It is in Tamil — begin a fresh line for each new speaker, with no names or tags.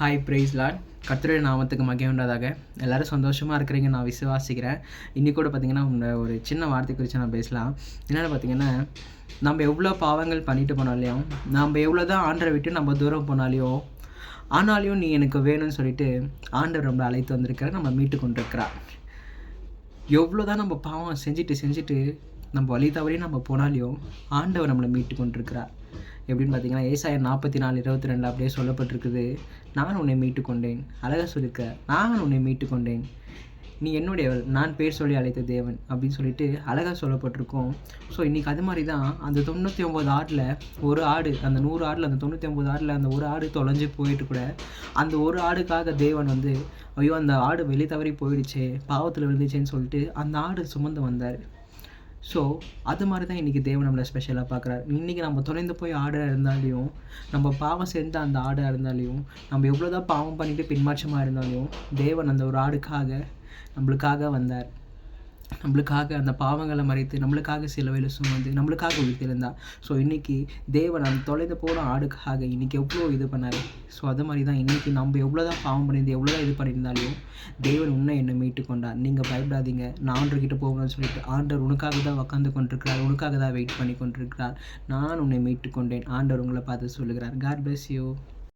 Hi price Lord. கர்த்தருடைய நாமத்துக்கு மகிமை உண்டாதாக. எல்லோரும் சந்தோஷமாக இருக்கிறீங்க நான் விசுவாசிக்கிறேன். இன்றைக்கி கூட பார்த்திங்கன்னா ஒரு சின்ன வார்த்தை குறித்து நான் பேசலாம். என்னென்னு பார்த்திங்கன்னா, நம்ம எவ்வளோ பாவங்கள் பண்ணிட்டு போனாலையும், நம்ம எவ்வளோ தான் ஆண்டரை விட்டு நம்ம தூரம் போனாலையும், ஆனாலையும் நீ எனக்கு வேணும்னு சொல்லிட்டு ஆண்டவர் நம்மளை அழைத்து வந்திருக்கிறார், நம்ம மீட்டு கொண்டிருக்கிறார். எவ்வளோ தான் நம்ம பாவம் செஞ்சுட்டு நம்ம வழி தவறி நம்ம போனாலையும் ஆண்டவர் நம்மளை மீட்டு கொண்டிருக்கிறார். எப்படின்னு பார்த்தீங்கன்னா, ஏசாயா 44:22 அப்படியே சொல்லப்பட்டிருக்குது. நான் உன்னை மீட்டு கொண்டேன். அழகாக சொல்லியிருக்க, நான் உன்னை மீட்டு கொண்டேன், நீ என்னுடையவள், நான் பேர் சொல்லி அழைத்த தேவன் அப்படின்னு சொல்லிட்டு அழகாக சொல்லப்பட்டிருக்கோம். ஸோ இன்றைக்கி அது மாதிரி தான் அந்த 99 ஆடில் ஒரு ஆடு, அந்த 100 ஆடில் அந்த 99 ஆடில் அந்த ஒரு ஆடு தொலைஞ்சு போயிட்டு கூட அந்த ஒரு ஆடுக்காக தேவன் ஐயோ அந்த ஆடு வெளி தவறி போயிடுச்சே, பாவத்தில் விழுந்துச்சேன்னு சொல்லிட்டு அந்த ஆடு சுமந்து வந்தார். ஸோ அது மாதிரி தான் இன்றைக்கி தேவன் நம்மளை ஸ்பெஷலாக பார்க்குறாரு. இன்றைக்கி நம்ம தொலைந்து போய் ஆடாக இருந்தாலையும், நம்ம பாவம் செஞ்ச அந்த ஆடாக இருந்தாலையும், நம்ம எவ்வளோ தான் பாவம் பண்ணிவிட்டு பின்மாற்றமாக இருந்தாலையும், தேவன் அந்த ஒரு ஆடுக்காக நம்மளுக்காக வந்தார். நம்மளுக்காக அந்த பாவங்களை மறைத்து நம்மளுக்காக சிலுவையில் சுமந்து நம்மளுக்காக உயிர்த்தெழுந்தார். ஸோ இன்றைக்கி தேவன் அந்த தொலைந்து போன ஆடுக்காக இன்றைக்கி எவ்வளோ இது பண்ணார். ஸோ அது மாதிரி தான் இன்றைக்கி நம்ம எவ்வளோ தான் பாவம் பண்ணியிருந்து எவ்வளோ தான் இது பண்ணியிருந்தாலும் தேவன் உன்னை என்னை மீட்டு கொண்டார். நீங்கள் பயப்படாதீங்க, நான் ஆண்டர்கிட்ட போகணும்னு சொல்லிட்டு ஆண்டவர் உனக்காக தான் உட்காந்து கொண்டிருக்கிறார், உனக்காக தான் வெயிட் பண்ணி கொண்டிருக்கிறார். நான் உன்னை மீட்டு கொண்டேன். ஆண்டவர் உங்களை பார்த்து சொல்லுகிறார். God bless you.